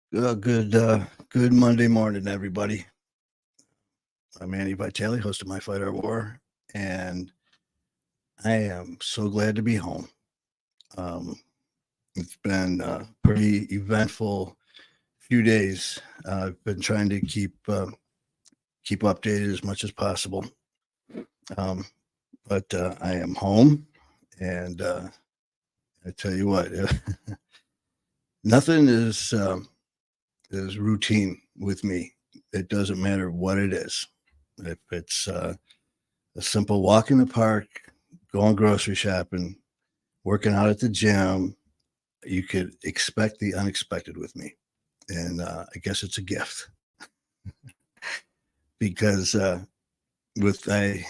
Good Monday morning, everybody. I'm Andy Vitale, host of My Fight or War, and I am so glad to be home. Um, it's been a pretty eventful few days. I've been trying to keep updated as much as possible, um, but I am home, and I tell you what, nothing is routine with me. It doesn't matter what it is. If it's a simple walk in the park, going grocery shopping, working out at the gym, you could expect the unexpected with me. And I guess it's a gift because with I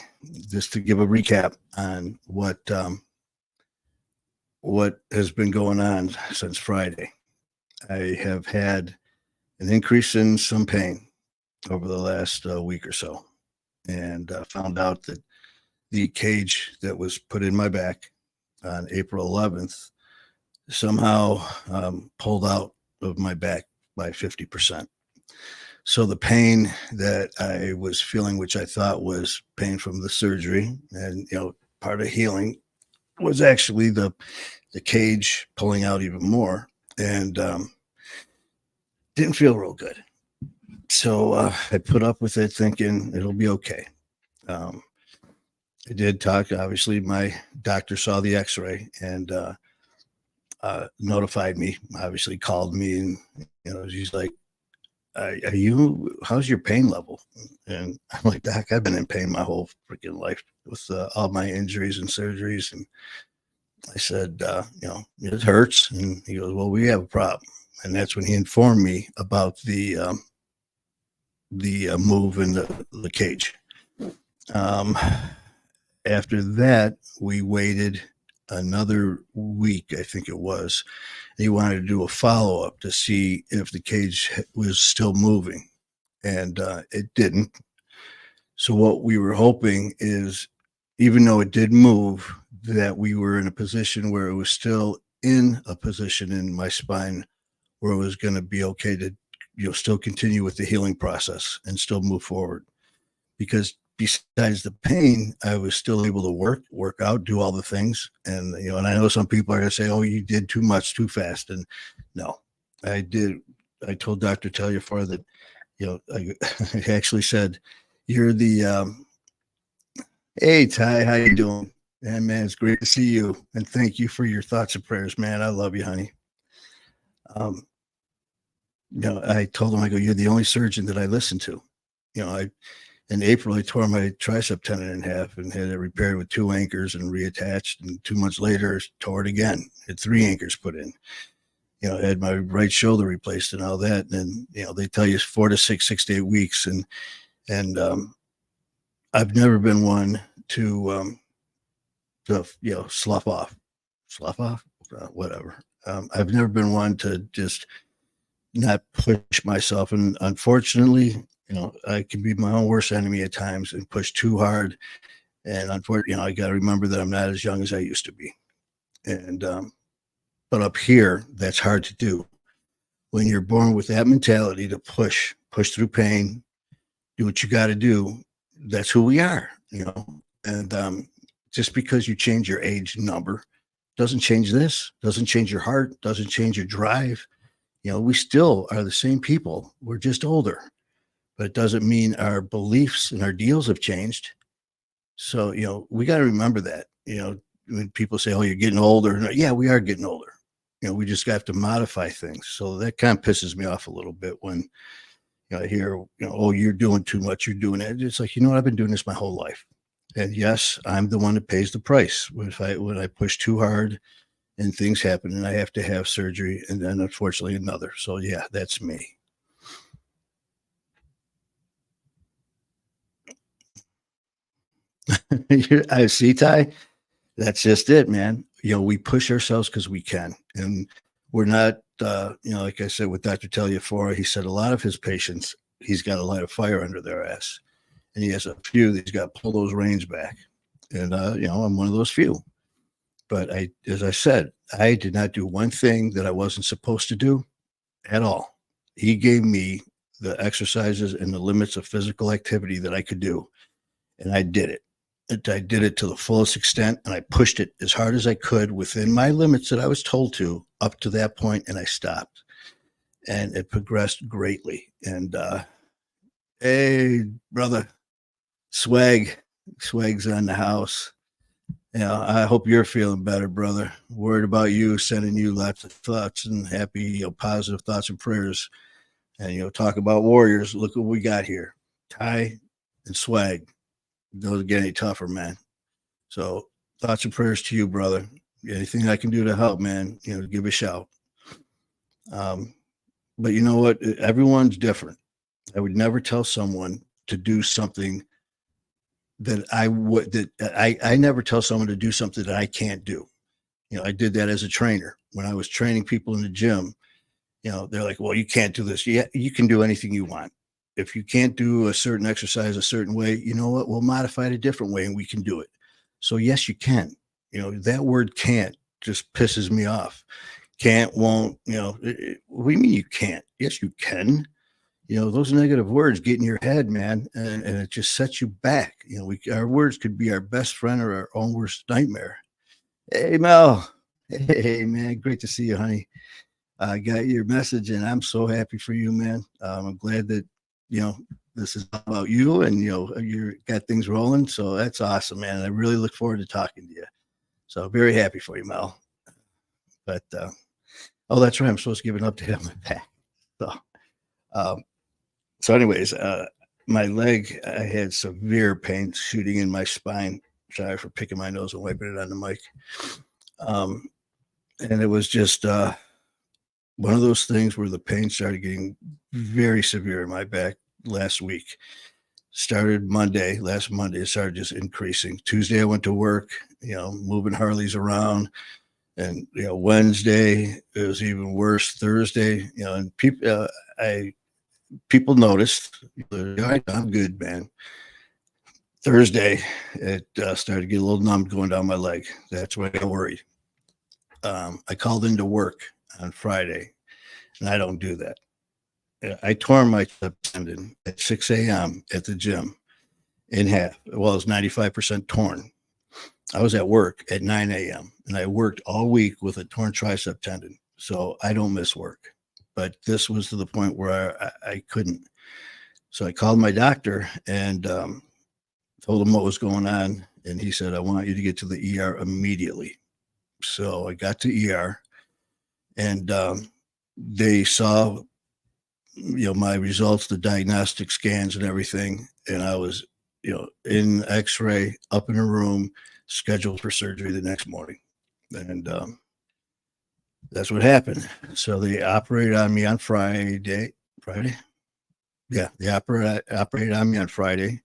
just to give a recap on what has been going on since Friday. I have had an increase in some pain over the last week or so, and found out that the cage that was put in my back on April 11th somehow pulled out of my back by 50%. So the pain that I was feeling, which I thought was pain from the surgery and part of healing, was actually the cage pulling out even more, and didn't feel real good. So I put up with it, thinking it'll be okay. Um, I did talk. Obviously, my doctor saw the X-ray and notified me. Obviously, called me, and she's like, "Are you? How's your pain level?" And I'm like, "Doc, I've been in pain my whole freaking life with all my injuries and surgeries." And I said, "It hurts." And he goes, "Well, we have a problem." And that's when he informed me about the move in the cage. Um, After that, we waited another week, I think it was. He wanted to do a follow up to see if the cage was still moving, and it didn't. So, what we were hoping is, even though it did move, that we were in a position where it was still in a position in my spine where it was going to be okay to still continue with the healing process and still move forward, because besides the pain, I was still able to work out, do all the things. And, and I know some people are going to say, "Oh, you did too much too fast." And no, I did. I told Dr. Taliaferro that, I actually said, "You're hey, Ty, how you doing?" And man, it's great to see you. And thank you for your thoughts and prayers, man. I love you, honey. Um, I told him, I go, "You're the only surgeon that I listen to." In April, I tore my tricep tendon in half and had it repaired with two anchors and reattached. And 2 months later, tore it again. Had three anchors put in. I had my right shoulder replaced and all that. And they tell you 4 to 6 to 8 weeks. And I've never been one to slough off, whatever. I've never been one to just not push myself. And unfortunately, I can be my own worst enemy at times and push too hard. And unfortunately, I got to remember that I'm not as young as I used to be. And but up here, that's hard to do. When you're born with that mentality to push through pain, do what you got to do. That's who we are. And just because you change your age number doesn't change this. Doesn't change your heart. Doesn't change your drive. We still are the same people. We're just older, but it doesn't mean our beliefs and our deals have changed. So, we got to remember that, when people say, "Oh, you're getting older." Yeah, we are getting older. We just have to modify things. So that kind of pisses me off a little bit when I hear, "Oh, you're doing too much. You're doing it." It's like, I've been doing this my whole life. And yes, I'm the one that pays the price when I push too hard and things happen and I have to have surgery and then unfortunately another. So yeah, that's me. I see, Ty. That's just it, man. We push ourselves because we can, and we're not. Like I said with Dr. Taliaferro, he said a lot of his patients, he's got to light a fire under their ass, and he has a few that he's got to pull those reins back. And I'm one of those few. But as I said, I did not do one thing that I wasn't supposed to do at all. He gave me the exercises and the limits of physical activity that I could do, and I did it. I did it to the fullest extent, and I pushed it as hard as I could within my limits that I was told to up to that point, and I stopped. And it progressed greatly. And hey, brother, swag's on the house. I hope you're feeling better, brother. Worried about you, sending you lots of thoughts and happy, positive thoughts and prayers. And talk about warriors. Look what we got here: Ty and Swag. Doesn't get any tougher, man. So thoughts and prayers to you, brother. Anything I can do to help, man, give a shout. But you know what? Everyone's different. I would never tell someone to do something I never tell someone to do something that I can't do. I did that as a trainer. When I was training people in the gym, they're like, well, you can't do this. Yeah, you can do anything you want. If you can't do a certain exercise a certain way, you know what? We'll modify it a different way and we can do it. So yes, you can. That word can't just pisses me off. Can't, won't, what do you mean you can't? Yes, you can. Those negative words get in your head, man, and it just sets you back. Our words could be our best friend or our own worst nightmare. Hey, Mel. Hey, man. Great to see you, honey. I got your message, and I'm so happy for you, man. I'm glad that, this is about you and, you got things rolling. So that's awesome, man. I really look forward to talking to you. So very happy for you, Mel. But, oh, that's right. I'm supposed to give an update on my back. So anyways, my leg, I had severe pain shooting in my spine. Sorry for picking my nose and wiping it on the mic. And it was just one of those things where the pain started getting very severe in my back last week. Started last Monday, it started just increasing. Tuesday, I went to work, moving Harleys around. And, Wednesday, it was even worse. Thursday, and people noticed. I'm good, man. Thursday, it started to get a little numb going down my leg. That's when I got worried. I called into work on Friday, and I don't do that. I tore my tendon at 6 a.m. at the gym in half. Well, it's 95% torn. I was at work at 9 a.m. and I worked all week with a torn tricep tendon. So I don't miss work. But this was to the point where I couldn't. So I called my doctor and told him what was going on. And he said, I want you to get to the ER immediately. So I got to ER and they saw, my results, the diagnostic scans and everything. And I was, in X-ray, up in a room, scheduled for surgery the next morning. And that's what happened. So they operated on me on Friday. Yeah, they operated on me on Friday.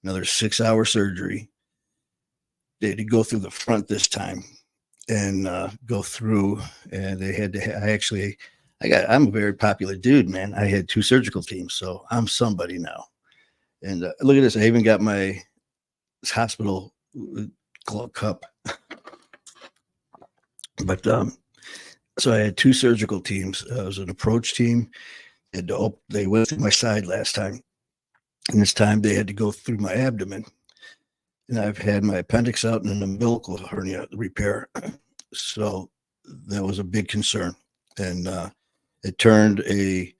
Another 6-hour surgery. They had to go through the front this time and go through. And they had to. I'm a very popular dude, man. I had 2 surgical teams, so I'm somebody now. And look at this. I even got my hospital glove cup. But so I had 2 surgical teams. It was an approach team. And they went through my side last time. And this time they had to go through my abdomen. And I've had my appendix out and an umbilical hernia repair. So that was a big concern. And it turned a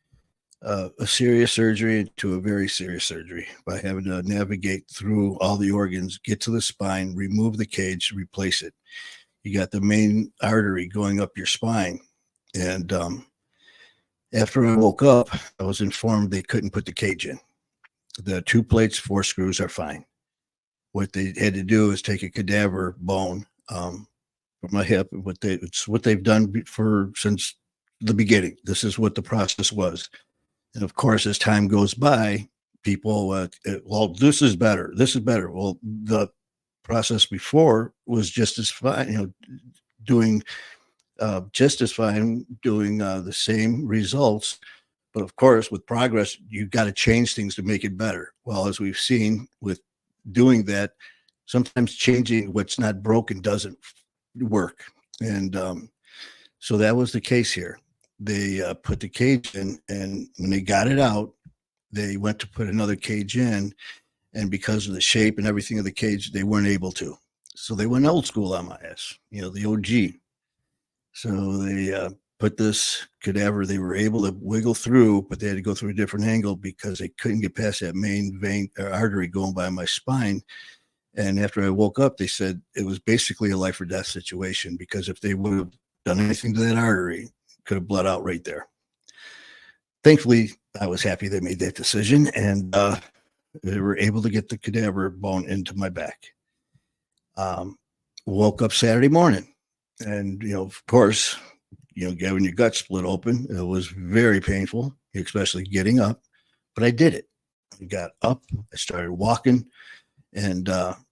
serious surgery into a very serious surgery by having to navigate through all the organs, get to the spine, remove the cage, replace it. You got the main artery going up your spine. And after I woke up, I was informed they couldn't put the cage in. The 2 plates, 4 screws are fine. What they had to do is take a cadaver bone from my hip. It's what they've done since the beginning. This is what the process was. And of course, as time goes by, people, well, this is better. This is better. Well, the process before was just as fine, doing just as fine, doing the same results. But of course, with progress, you've got to change things to make it better. Well, as we've seen with doing that, sometimes changing what's not broken doesn't work. And so that was the case here. they put the cage in, and when they got it out, they went to put another cage in, and because of the shape and everything of the cage, they weren't able to. So they went old school on my ass, the OG. So they put this cadaver. They were able to wiggle through, but they had to go through a different angle because they couldn't get past that main vein or artery going by my spine. And after I woke up, they said it was basically a life or death situation, because if they would have done anything to that artery, it could have bled out right there. Thankfully, I was happy they made that decision, and they were able to get the cadaver bone into my back. Woke up Saturday morning, and of course, having your gut split open, it was very painful, especially getting up. But I did it. I got up, I started walking, and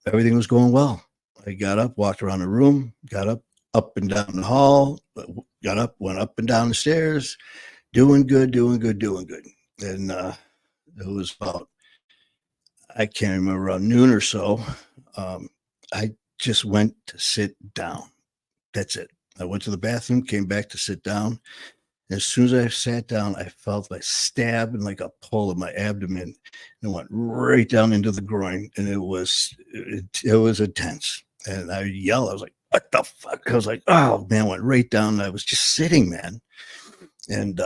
everything was going well. I got up, walked around the room, got up and down the hall, got up, went up and down the stairs, doing good. And it was about, I can't remember, around noon or so. I just went to sit down. That's it. I went to the bathroom, came back to sit down. As soon as I sat down, I felt like stab and like a pull in my abdomen, and went right down into the groin, and it was intense. And I yelled. I was like, "What the fuck?" I was like, "Oh man!" Went right down. And I was just sitting, man. And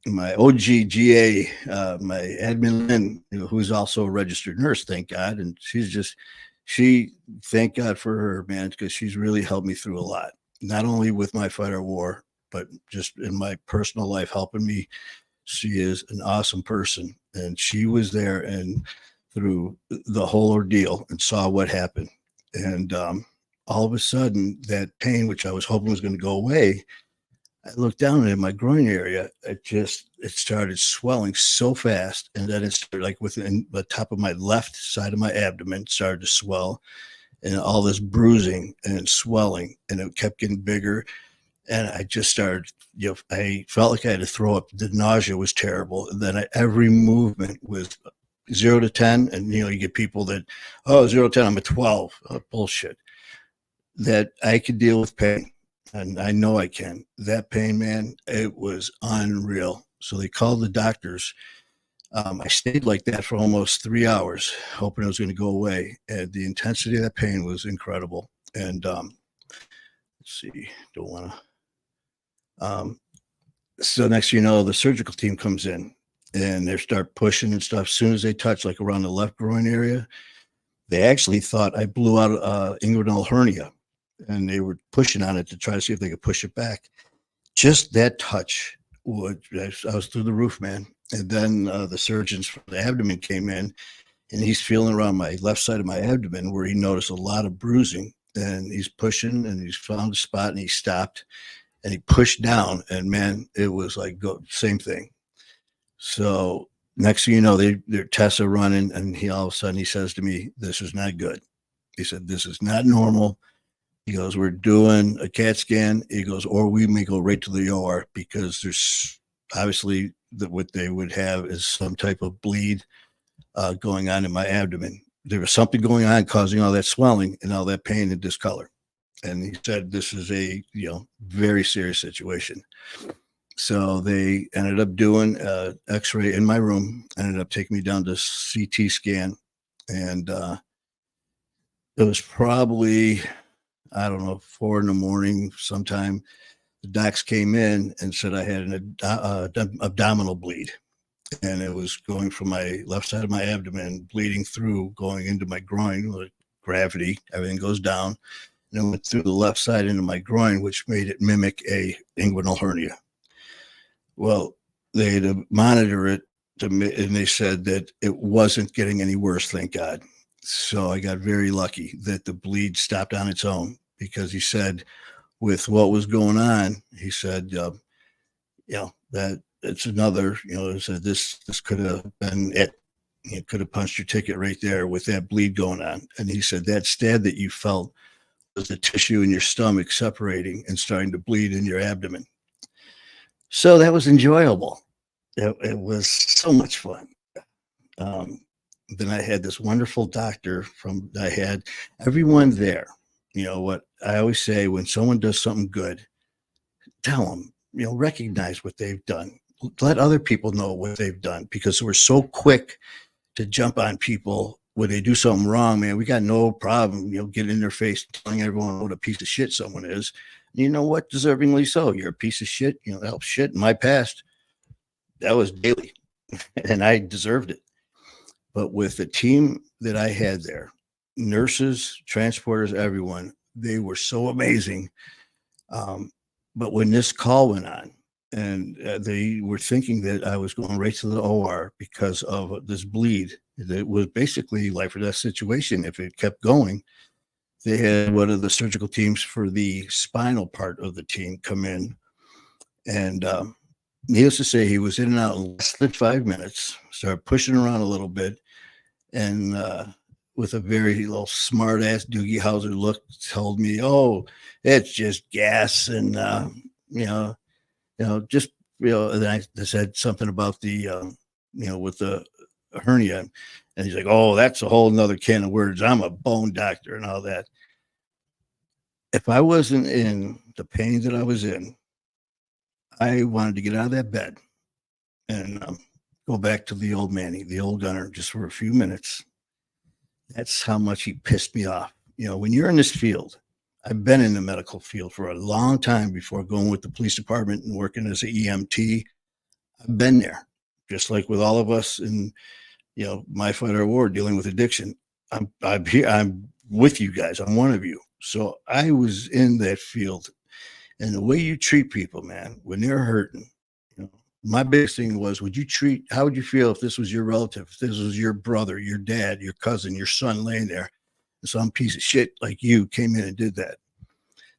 my OG GA, my admin Lynn, who's also a registered nurse, thank God, and thank God for her, man, because she's really helped me through a lot, not only with my fight or war, but just in my personal life, helping me. She is an awesome person, and she was there and through the whole ordeal and saw what happened. And all of a sudden, that pain, which I was hoping was going to go away, I looked down in my groin area. It started swelling so fast, and then it started like within the top of my left side of my abdomen started to swell, and all this bruising and swelling, and it kept getting bigger. And I just started, I felt like I had to throw up. The nausea was terrible. And then every movement was 0 to 10. And, you get people that, 0 to 10, I'm a 12. Bullshit. That I could deal with pain. And I know I can. That pain, man, it was unreal. So they called the doctors. I stayed like that for almost 3 hours, hoping it was going to go away. And the intensity of that pain was incredible. And let's see, don't want to. So next, the surgical team comes in, and they start pushing and stuff. As soon as they touch, like around the left groin area, they actually thought I blew out inguinal hernia, and they were pushing on it to try to see if they could push it back. Just that touch I was through the roof, man. And then the surgeons from the abdomen came in, and he's feeling around my left side of my abdomen where he noticed a lot of bruising, and he's pushing, and he's found a spot, and he stopped. And he pushed down, and man, it was like same thing. So next thing you know, their tests are running, and all of a sudden he says to me, "This is not good." He said, "This is not normal." He goes, "We're doing a CAT scan." He goes, "Or we may go right to the OR, because there's obviously what they would have is some type of bleed going on in my abdomen. There was something going on causing all that swelling and all that pain and discolor." And he said, "This is a, very serious situation." So they ended up doing x-ray in my room, ended up taking me down to CT scan. And it was probably, I don't know, 4 a.m. sometime. The docs came in and said I had an abdominal bleed. And it was going from my left side of my abdomen, bleeding through, going into my groin with gravity. Everything goes down. And it went through the left side into my groin, which made it mimic a inguinal hernia. Well, they had to monitor it, and they said that it wasn't getting any worse, thank God. So I got very lucky that the bleed stopped on its own, because he said with what was going on, he said, that it's another, he said this could have been it. You could have punched your ticket right there with that bleed going on. And he said that stab that you felt was the tissue in your stomach separating and starting to bleed in your abdomen. So that was enjoyable. It was so much fun. Then I had this wonderful doctor I had everyone there. What I always say, when someone does something good, tell them, recognize what they've done. Let other people know what they've done, because we're so quick to jump on people when they do something wrong, man. We got no problem, getting in their face, telling everyone what a piece of shit someone is. You know what? Deservingly so. You're a piece of shit. That shit in my past, that was daily, and I deserved it. But with the team that I had there, nurses, transporters, everyone, they were so amazing. But when this call went on, and they were thinking that I was going right to the OR because of this bleed, that was basically life or death situation. If it kept going, they had one of the surgical teams for the spinal part of the team come in. And needless to say, he was in and out in less than 5 minutes, started pushing around a little bit. And with a very little smart ass Doogie Howser look, told me, "Oh, it's just gas." And, just, and I said something about the, with the hernia. And he's like, "Oh, that's a whole nother can of words. I'm a bone doctor," and all that. If I wasn't in the pain that I was in, I wanted to get out of that bed and go back to the old Manny, the old gunner, just for a few minutes. That's how much he pissed me off. When you're in this field, I've been in the medical field for a long time before going with the police department and working as an EMT. I've been there, just like with all of us in, my fight or war dealing with addiction. I'm here. I'm with you guys. I'm one of you. So I was in that field, and the way you treat people, man, when they're hurting, my biggest thing was, how would you feel if this was your relative, if this was your brother, your dad, your cousin, your son laying there, and some piece of shit like you came in and did that?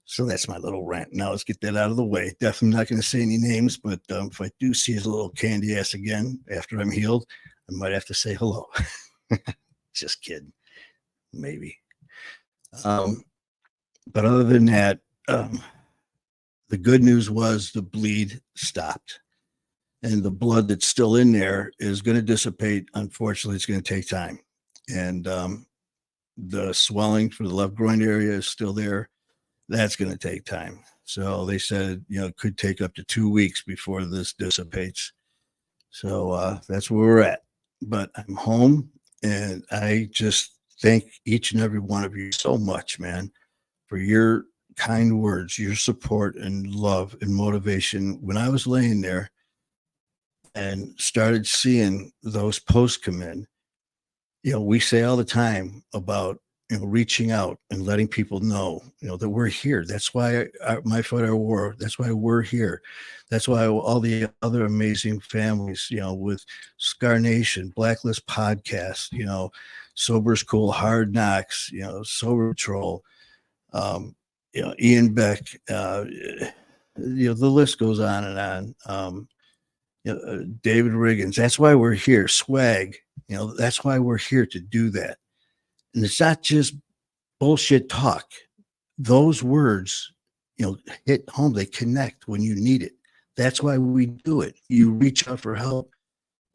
So that's my little rant. Now let's get that out of the way. Definitely not going to say any names, but if I do see his little candy ass again after I'm healed, I might have to say hello. Just kidding. Maybe. But other than that, the good news was the bleed stopped. And the blood that's still in there is going to dissipate. Unfortunately, it's going to take time. And the swelling for the left groin area is still there. That's going to take time. So they said, it could take up to 2 weeks before this dissipates. So that's where we're at. But I'm home, and I just thank each and every one of you so much, man, for your kind words, your support and love and motivation. When I was laying there and started seeing those posts come in, we say all the time about, reaching out and letting people know, that we're here. That's why My Fight or War, that's why we're here. That's why all the other amazing families, with Scar Nation, Blacklist Podcast, Sober's Cool, Hard Knocks, Sober Patrol, Ian Beck, the list goes on and on. David Riggins. That's why we're here. Swag. That's why we're here to do that. And it's not just bullshit talk. Those words, hit home. They connect when you need it. That's why we do it. You reach out for help.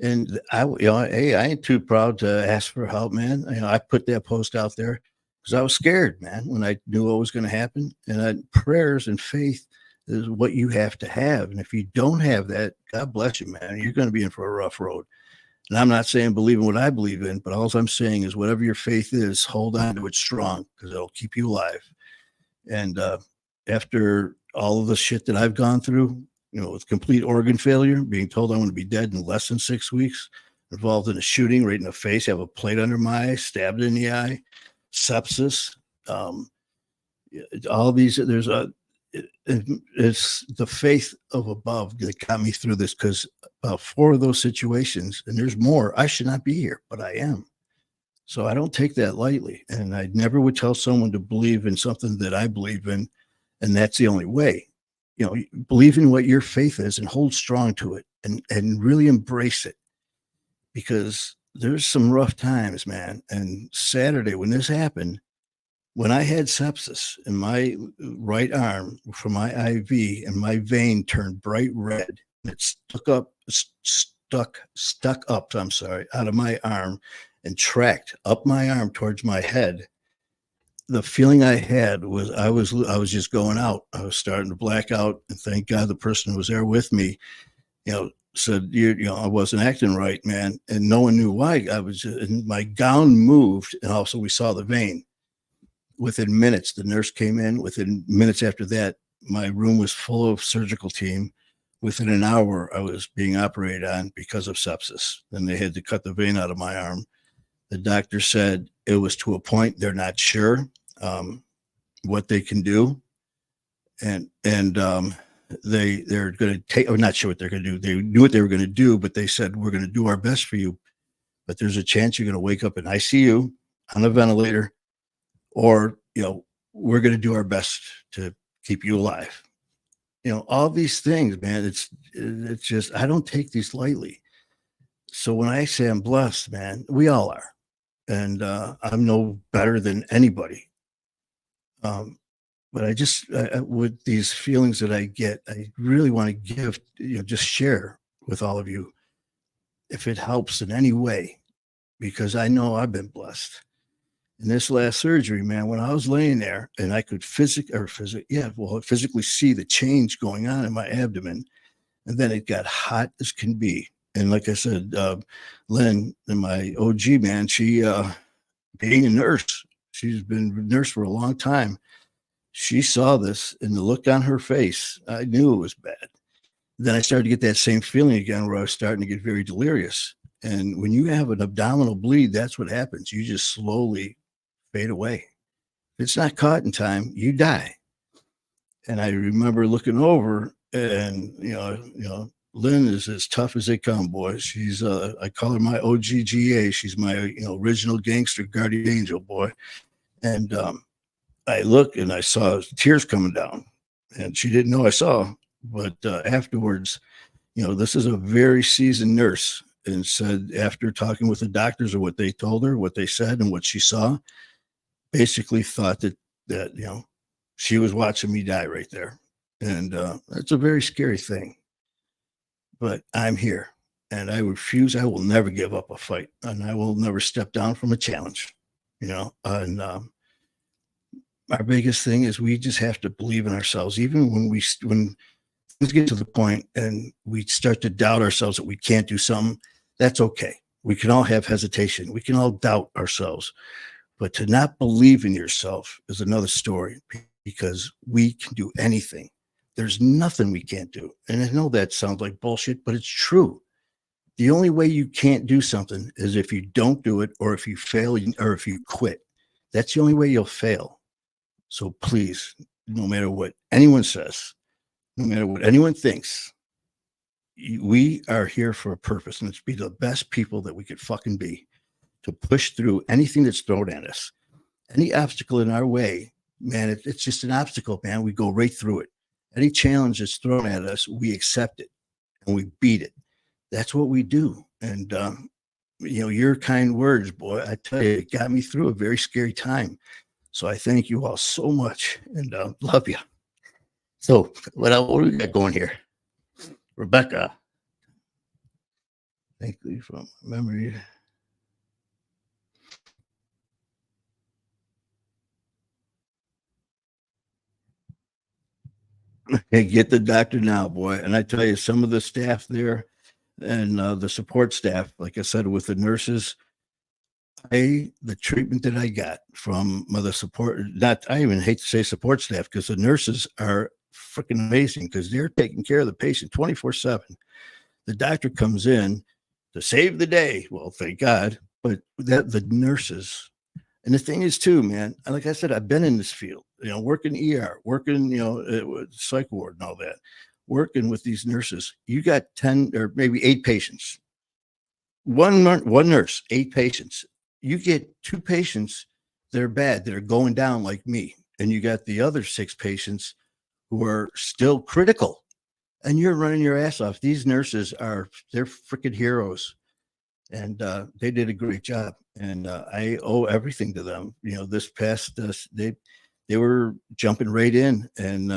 And hey, I ain't too proud to ask for help, man. I put that post out there because I was scared, man, when I knew what was going to happen. And prayers and faith is what you have to have. And if you don't have that, God bless you, man. You're going to be in for a rough road. And I'm not saying believe in what I believe in, but all I'm saying is whatever your faith is, hold on to it strong, because it'll keep you alive. And after all of the shit that I've gone through, with complete organ failure, being told I'm going to be dead in less than 6 weeks, involved in a shooting right in the face, have a plate under my eye, stabbed in the eye, sepsis, all these, it's the faith of above that got me through this, because about 4 of those situations, and there's more, I should not be here, but I am. So I don't take that lightly. And I never would tell someone to believe in something that I believe in. And that's the only way. Believe in what your faith is and hold strong to it, and really embrace it, because there's some rough times, man. And Saturday, when this happened, when I had sepsis in my right arm from my IV, and my vein turned bright red, and it stuck up, out of my arm and tracked up my arm towards my head. the feeling I had was I was just going out. I was starting to black out, and thank God the person who was there with me, said I wasn't acting right, man, and no one knew why. I was, and my gown moved, and also we saw the vein. Within minutes, the nurse came in. Within minutes after that, my room was full of surgical team. Within an hour, I was being operated on because of sepsis. Then they had to cut the vein out of my arm. The doctor said it was to a point they're not sure what they can do, and they're going to take. I'm not sure what they're going to do. They knew what they were going to do, but they said we're going to do our best for you, but there's a chance you're going to wake up in ICU on a ventilator, or we're going to do our best to keep you alive. All these things, man. It's just I don't take these lightly. So when I say I'm blessed, man, we all are, and I'm no better than anybody. But I just, with these feelings that I get, I really want to give, just share with all of you if it helps in any way, because I know I've been blessed. In this last surgery, man, when I was laying there and I could physically see the change going on in my abdomen, and then it got hot as can be. And like I said, Lynn, and my OG, man, she, being a nurse, she's been a nurse for a long time. She saw this, and the look on her face, I knew it was bad. Then I started to get that same feeling again where I was starting to get very delirious. And when you have an abdominal bleed, that's what happens. You just slowly fade away. If it's not caught in time, you die. And I remember looking over, and Lynn is as tough as they come, boy. She's I call her my OGGA. She's my original gangster guardian angel, boy. And I looked and I saw tears coming down, and she didn't know I saw. But afterwards, this is a very seasoned nurse, and said after talking with the doctors or what they told her, what they said, and what she saw, basically thought that she was watching me die right there. And that's a very scary thing. But I'm here, and I refuse. I will never give up a fight, and I will never step down from a challenge. And our biggest thing is we just have to believe in ourselves, even when things get to the point and we start to doubt ourselves that we can't do something. That's okay. We can all have hesitation. We can all doubt ourselves, but to not believe in yourself is another story, because we can do anything. There's nothing we can't do. And I know that sounds like bullshit, but it's true. The only way you can't do something is if you don't do it, or if you fail, or if you quit. That's the only way you'll fail. So please, no matter what anyone says, no matter what anyone thinks, we are here for a purpose, and it's to be the best people that we could fucking be, to push through anything that's thrown at us. Any obstacle in our way, man, it's just an obstacle, man. We go right through it. Any challenge that's thrown at us, we accept it and we beat it. That's what we do. And, your kind words, boy, I tell you, it got me through a very scary time. So I thank you all so much, and love you. So what do we got going here? Rebecca. Thank you from memory. Hey, get the doctor now, boy. And I tell you, some of the staff there and the support staff, like I said, with the nurses, the treatment that I got from the support, I even hate to say support staff, because the nurses are freaking amazing, because they're taking care of the patient 24/7. The doctor comes in to save the day. Well, thank God. But the nurses, and the thing is too, man, like I said, I've been in this field, working ER, working, psych ward and all that, working with these nurses. You got 10 or maybe 8 patients. One nurse, 8 patients. You get 2 patients that are bad, that are going down like me. And you got the other 6 patients who are still critical. And you're running your ass off. These nurses they're freaking heroes. And they did a great job. And I owe everything to them. This past, they were jumping right in. And,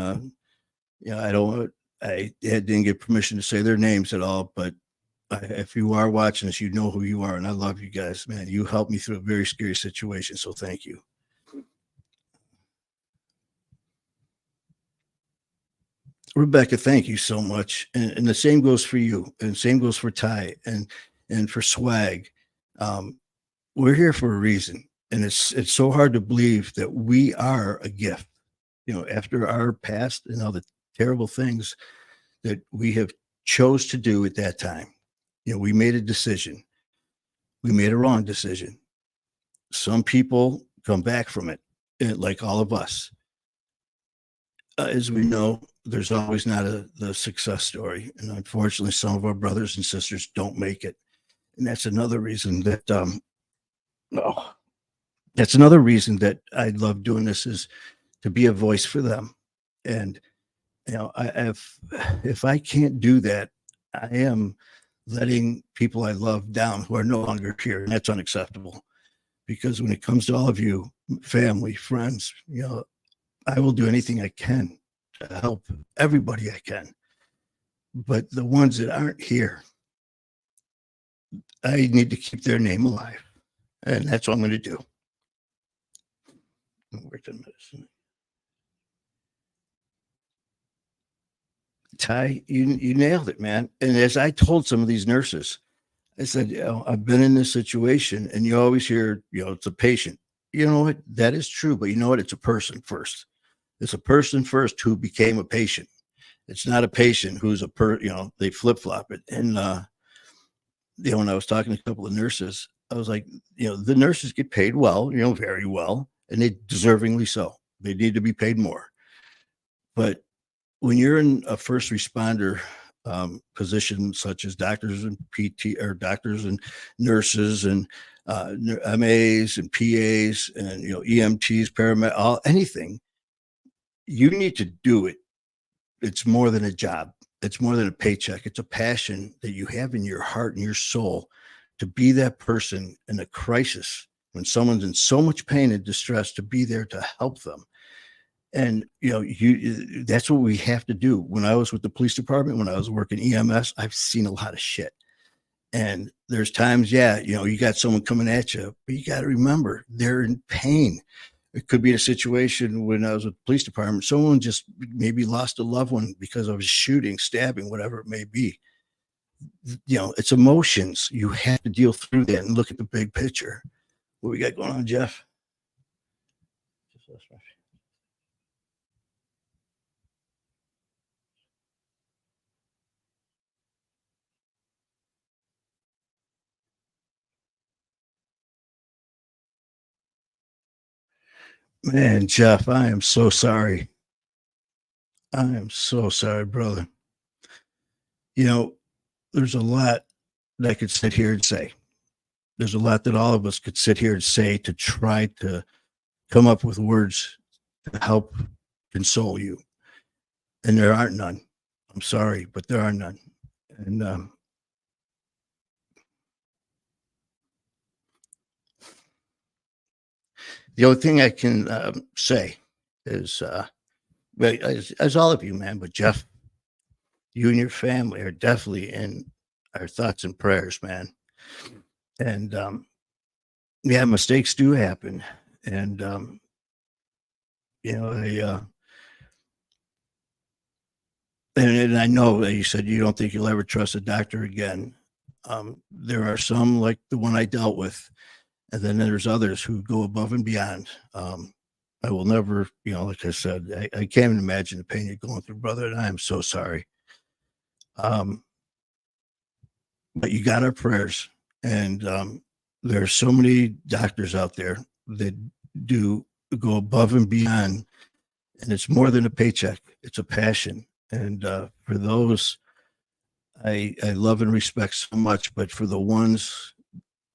I didn't get permission to say their names at all, but if you are watching this, you know who you are. And I love you guys, man. You helped me through a very scary situation. So thank you. Rebecca, thank you so much. And the same goes for you, and same goes for Ty and for Swag. Um, we're here for a reason, and it's so hard to believe that we are a gift. You know, after our past and all the terrible things that we have chose to do at that time. You know, we made a decision. We made a wrong decision. Some people come back from it, like all of us. As we know, there's always not the success story, and unfortunately, some of our brothers and sisters don't make it, and that's another reason that oh, that's another reason that I love doing this is to be a voice for them. And you know, if I can't do that, I am letting people I love down who are no longer here, and that's unacceptable. Because when it comes to all of you, family, friends, you know, I will do anything I can to help everybody I can. But the ones that aren't here, I need to keep their name alive. And that's what I'm going to do. Where's the medicine? Ty, you nailed it, man. And as I told some of these nurses, I said, you know, I've been in this situation, and you always hear, you know, it's a patient. You know what? That is true, but you know what? It's a person first. It's a person first who became a patient. It's not a patient who's you know, they flip flop it. And, you know, when I was talking to a couple of nurses, I was like, you know, the nurses get paid well, you know, very well, and they deservingly so. They need to be paid more. But when you're in a first responder position, such as doctors and PT or doctors and nurses and MAs and PAs and, you know, EMTs, paramedics, anything, you need to do it. It's more than a job. It's more than a paycheck. It's a passion that you have in your heart and your soul to be that person in a crisis when someone's in so much pain and distress, to be there to help them. And you know, that's what we have to do. When I was with the police department, when I was working EMS, I've seen a lot of shit. And there's times, yeah, you know, you got someone coming at you, but you got to remember they're in pain. It could be a situation when I was with the police department, someone just maybe lost a loved one because of a shooting, stabbing, whatever it may be. You know, it's emotions. You have to deal through that and look at the big picture. What we got going on, Jeff? Man, Jeff, I am so sorry. I am so sorry, brother. You know, there's a lot that I could sit here and say. There's a lot that all of us could sit here and say to try to come up with words to help console you. And there aren't none. I'm sorry, but there are none. And the only thing I can say is, as all of you, man, but Jeff, you and your family are definitely in our thoughts and prayers, man. And yeah, mistakes do happen. And, you know, and I know that you said you don't think you'll ever trust a doctor again. There are some like the one I dealt with, and then there's others who go above and beyond. I will never, you know, like I said, I can't even imagine the pain you're going through, brother, and I am so sorry. But you got our prayers, and there are so many doctors out there that do go above and beyond, and it's more than a paycheck; it's a passion. And for those, I love and respect so much. But for the ones,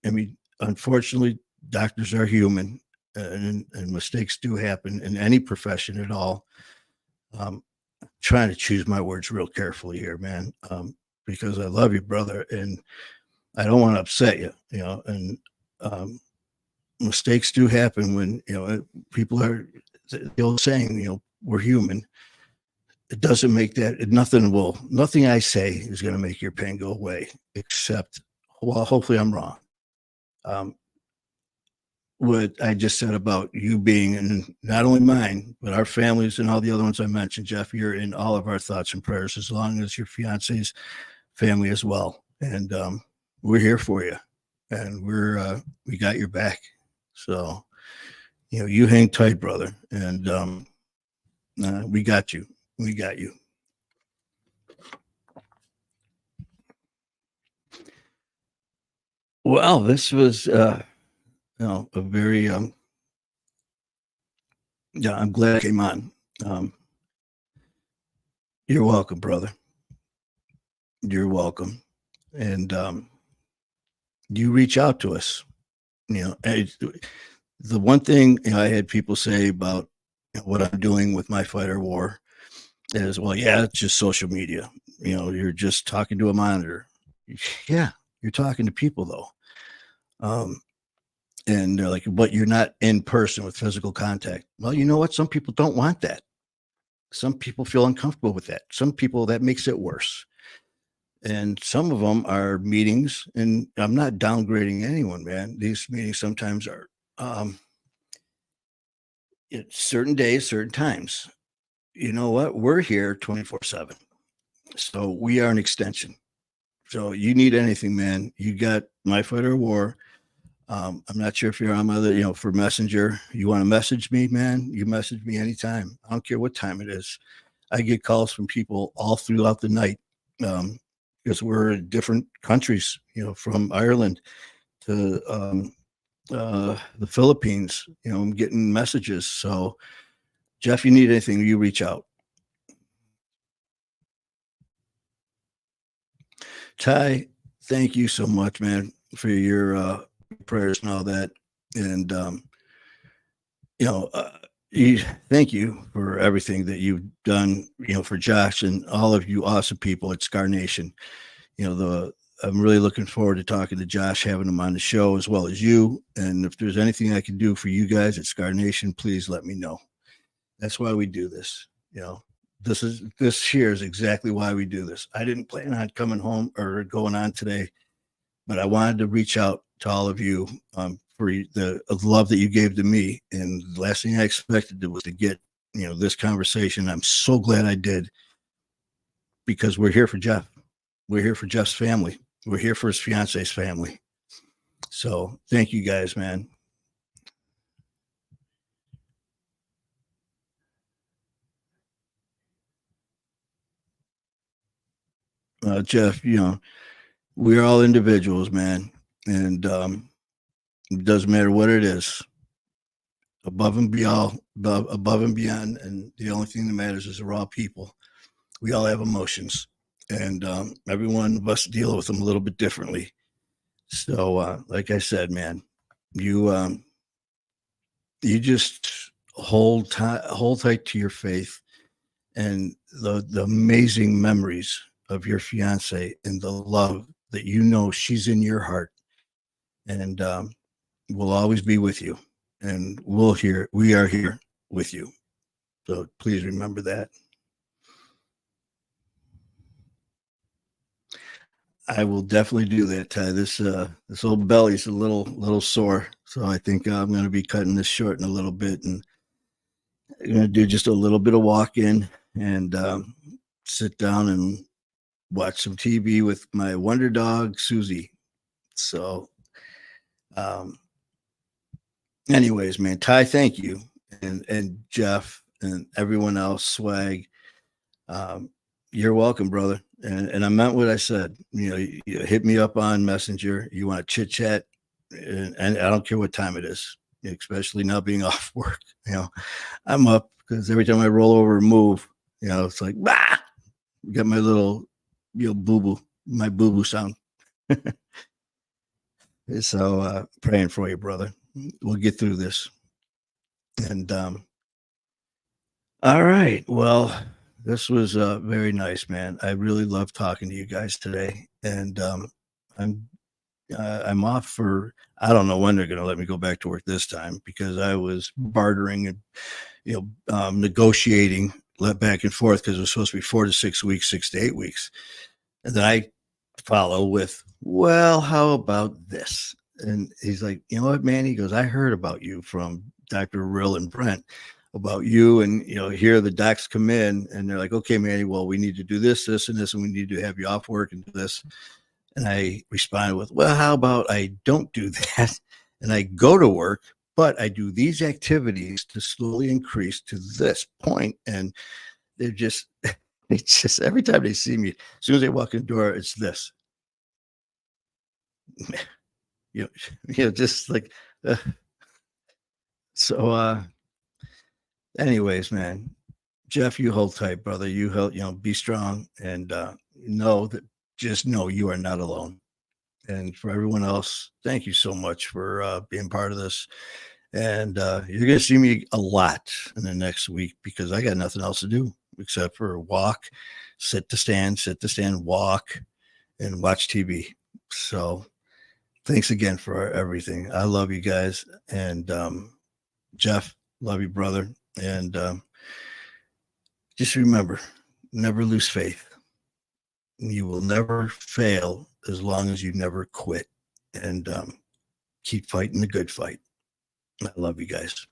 I mean, unfortunately, doctors are human, and mistakes do happen in any profession at all. Trying to choose my words real carefully here, man, because I love you, brother, and I don't want to upset you, you know. And mistakes do happen when, you know, people are, the old saying, you know, we're human. It doesn't make that, nothing I say is going to make your pain go away, except, well, hopefully I'm wrong. Um, what I just said about you being in not only mine, but our families and all the other ones I mentioned, Jeff, you're in all of our thoughts and prayers, as long as your fiance's family as well. And we're here for you, and we got your back. So, you hang tight, brother. And we got you. We got you. Well, this was, a very, yeah, I'm glad I came on. Um, you're welcome, brother. You're welcome. And you reach out to us. The one thing I had people say about what I'm doing with My Fighter War is, well, yeah, it's just social media. You're just talking to a monitor. Yeah, you're talking to people though. And they're like, but you're not in person with physical contact. Well, you know what? Some people don't want that. Some people feel uncomfortable with that. Some people, that makes it worse. And some of them are meetings, and I'm not downgrading anyone, man. These meetings sometimes are certain days, certain times. You know what? We're here 24/7. So we are an extension. So you need anything, man, you got My Fighter War. I'm not sure if you're on other, for Messenger. You want to message me, man? You message me anytime. I don't care what time it is. I get calls from people all throughout the night, because we're in different countries, from Ireland to the Philippines. I'm getting messages. So, Jeff, you need anything, you reach out. Ty, thank you so much, man, for your prayers and all that. And, thank you for everything that you've done, for Josh and all of you awesome people at Scar Nation. I'm really looking forward to talking to Josh, having him on the show, as well as you. And if there's anything I can do for you guys at Scar Nation, please let me know. That's why we do this. This here is exactly why we do this. I didn't plan on coming home or going on today, but I wanted to reach out to all of you for the love that you gave to me. And the last thing I expected was to get, this conversation. I'm so glad I did, because we're here for Jeff. We're here for Jeff's family. We're here for his fiance's family. So thank you guys, man. Jeff, we're all individuals, man. And it doesn't matter what it is, above and beyond, above and beyond. And the only thing that matters is we're all people. We all have emotions, and every one of us deal with them a little bit differently. So, like I said, man, you just hold tight to your faith and the amazing memories of your fiance and the love that she's in your heart, and we'll always be with you, and we are here with you. So please remember that. I will definitely do that, Ty. This old belly's a little sore, so I think I'm going to be cutting this short in a little bit, and I'm going to do just a little bit of walk-in and sit down and watch some TV with my wonder dog Susie. So, anyways, man, Ty, thank you, and Jeff and everyone else, Swag. You're welcome, brother. And I meant what I said. You hit me up on Messenger. You want to chit chat, and I don't care what time it is, especially now being off work. I'm up because every time I roll over and move, it's like, bah, get my little, my boo boo sound. So praying for you, brother. We'll get through this. And all right. Well, this was very nice, man. I really love talking to you guys today, and I'm off for, I don't know when they're going to let me go back to work this time, because I was bartering and negotiating back and forth, because it was supposed to be 4 to 6 weeks, 6 to 8 weeks, and then I follow with, well, how about this? And he's like, you know what, man? He goes, I heard about you from Dr. Rill and Brent about you. And, here the docs come in and they're like, okay, Manny, well, we need to do this, this, and this, and we need to have you off work and do this. And I responded with, well, how about I don't do that? And I go to work, but I do these activities to slowly increase to this point. And they're just, it's just every time they see me, as soon as they walk in the door, it's this. Just like, so, anyways, man, Jeff, you hold tight, brother. You hold, be strong and just know you are not alone. And for everyone else, thank you so much for being part of this. And you're going to see me a lot in the next week because I got nothing else to do except for walk, sit to stand, walk, and watch TV. So thanks again for everything. I love you guys. And Jeff, love you, brother. And just remember, never lose faith. You will never fail as long as you never quit. And keep fighting the good fight. I love you guys.